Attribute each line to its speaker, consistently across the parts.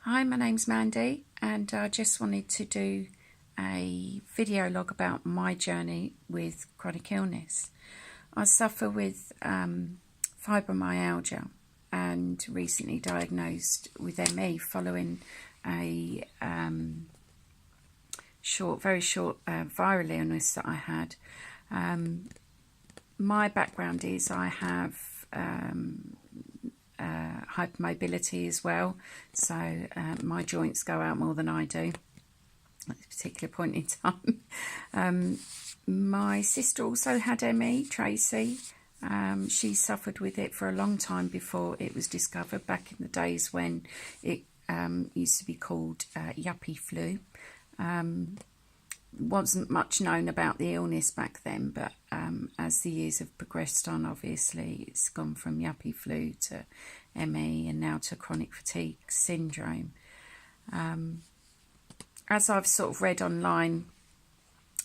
Speaker 1: Hi, my name's Mandy, and I just wanted to do a video log about my journey with chronic illness. I suffer with fibromyalgia and recently diagnosed with ME following a very short viral illness that I had. My background is I have hypermobility as well, so my joints go out more than I do at a particular point in time. My sister also had ME, Tracy. She suffered with it for a long time before it was discovered, back in the days when it used to be called yuppie flu. Wasn't much known about the illness back then, but as the years have progressed on, obviously it's gone from yuppie flu to ME and now to chronic fatigue syndrome. As I've sort of read online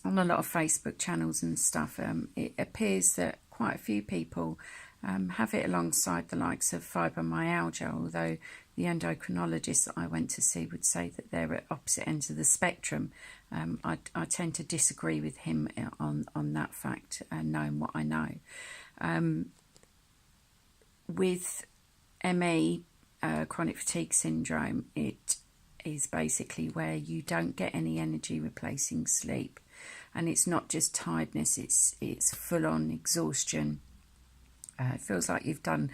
Speaker 1: on a lot of Facebook channels and stuff, it appears that quite a few people have it alongside the likes of fibromyalgia, although the endocrinologist that I went to see would say that they're at opposite ends of the spectrum. I tend to disagree with him on that fact, knowing what I know. With ME, chronic fatigue syndrome, it is basically where you don't get any energy replacing sleep, and it's not just tiredness, it's full-on exhaustion. It feels like you've done,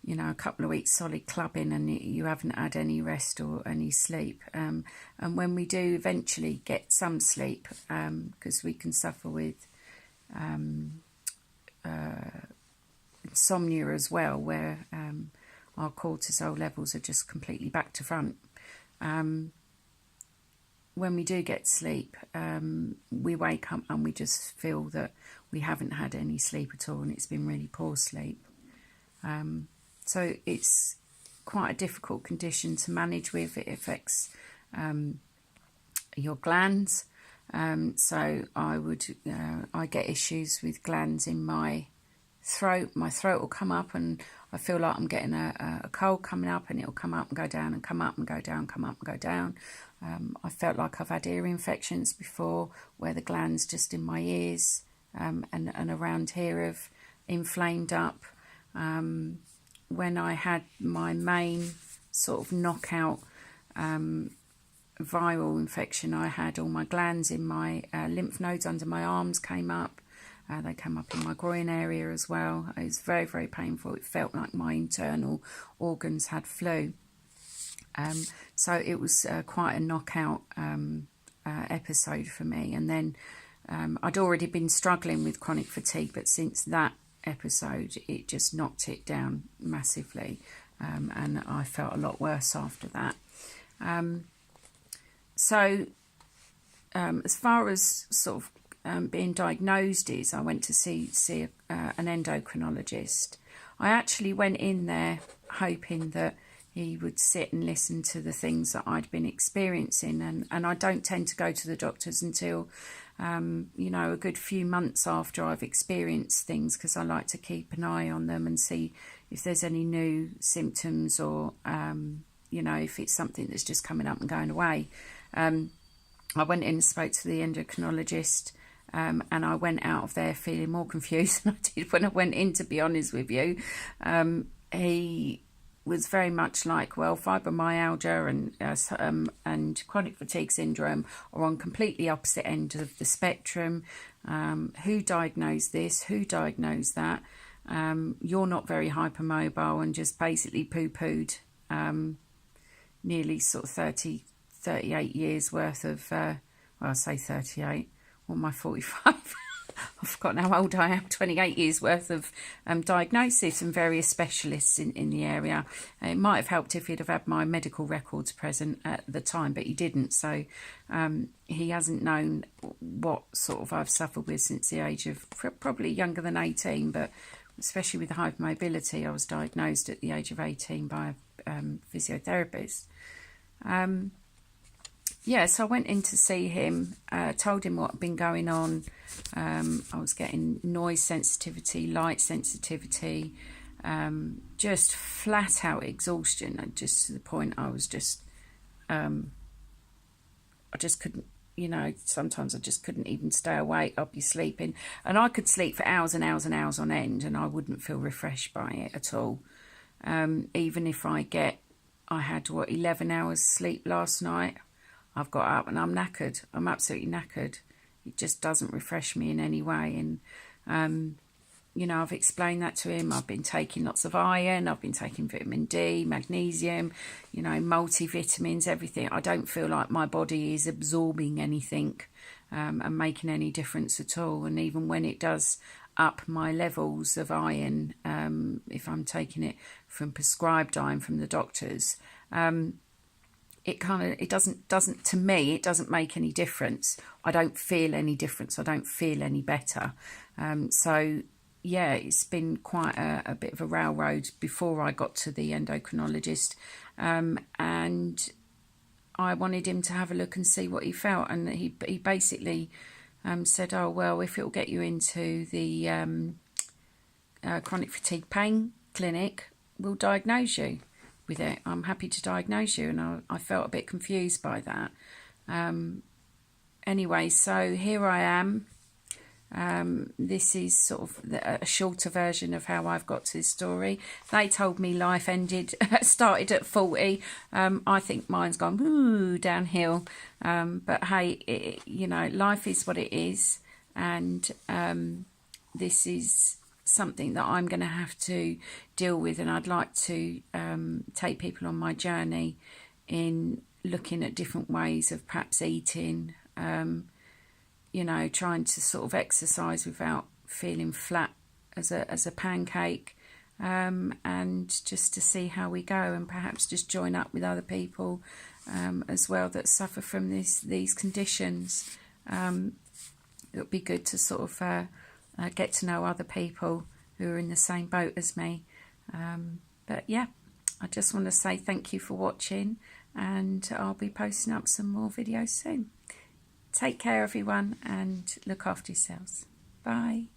Speaker 1: a couple of weeks solid clubbing and you haven't had any rest or any sleep. And when we do eventually get some sleep, because we can suffer with insomnia as well, where our cortisol levels are just completely back to front. When we do get sleep, we wake up and we just feel that we haven't had any sleep at all, and it's been really poor sleep. So it's quite a difficult condition to manage with. It affects your glands. So I get issues with glands in my throat. My throat will come up and I feel like I'm getting a cold coming up, and it'll come up and go down and come up and go down, come up and go down. I felt like I've had ear infections before, where the glands just in my ears and around here have inflamed up. When I had my main sort of knockout viral infection, I had all my glands in my lymph nodes under my arms came up. They came up in my groin area as well. It was very, very painful. It felt like my internal organs had flu. So it was quite a knockout episode for me. And then I'd already been struggling with chronic fatigue, but since that episode, it just knocked it down massively. And I felt a lot worse after that. As far as sort of being diagnosed is, I went to see an endocrinologist. I actually went in there hoping that he would sit and listen to the things that I'd been experiencing, and I don't tend to go to the doctors until a good few months after I've experienced things, because I like to keep an eye on them and see if there's any new symptoms, or if it's something that's just coming up and going away. I went in and spoke to the endocrinologist, and I went out of there feeling more confused than I did when I went in, to be honest with you. He was very much like, well, fibromyalgia and chronic fatigue syndrome are on completely opposite ends of the spectrum. Who diagnosed this? Who diagnosed that? You're not very hypermobile, and just basically poo-pooed nearly sort of 38 years worth of, well, I say 38, what am I, 45? I've forgotten how old I am. 28 years worth of diagnosis and various specialists in the area. It might have helped if he'd have had my medical records present at the time, but he didn't. So he hasn't known what sort of I've suffered with since the age of probably younger than 18, but especially with the hypermobility, I was diagnosed at the age of 18 by a physiotherapist. So I went in to see him, told him what had been going on. I was getting noise sensitivity, light sensitivity, just flat out exhaustion, just to the point I was just I just couldn't, you know, sometimes I just couldn't even stay awake. I'd be sleeping, and I could sleep for hours and hours and hours on end, and I wouldn't feel refreshed by it at all. Even if I had, 11 hours sleep last night. I've got up and I'm knackered. I'm absolutely knackered. It just doesn't refresh me in any way. And, you know, I've explained that to him. I've been taking lots of iron. I've been taking vitamin D, magnesium, you know, multivitamins, everything. I don't feel like my body is absorbing anything and making any difference at all. And even when it does up my levels of iron, if I'm taking it from prescribed iron from the doctors, it doesn't to me, it doesn't make any difference. I don't feel any difference. I don't feel any better. So yeah, it's been quite a bit of a railroad before I got to the endocrinologist, and I wanted him to have a look and see what he felt, and he basically said, oh well, if it'll get you into the chronic fatigue pain clinic, we'll diagnose you with it. I'm happy to diagnose you. And I felt a bit confused by that. Anyway, so here I am. This is sort of a shorter version of how I've got to this story. They told me life started at 40. I think mine's gone downhill. But hey, you know, life is what it is. And this is something that I'm going to have to deal with, and I'd like to take people on my journey in looking at different ways of perhaps eating, you know, trying to sort of exercise without feeling flat as a pancake, and just to see how we go, and perhaps just join up with other people as well that suffer from these conditions. It would be good to sort of get to know other people who are in the same boat as me. But yeah, I just want to say thank you for watching, and I'll be posting up some more videos soon. Take care everyone, and look after yourselves. Bye.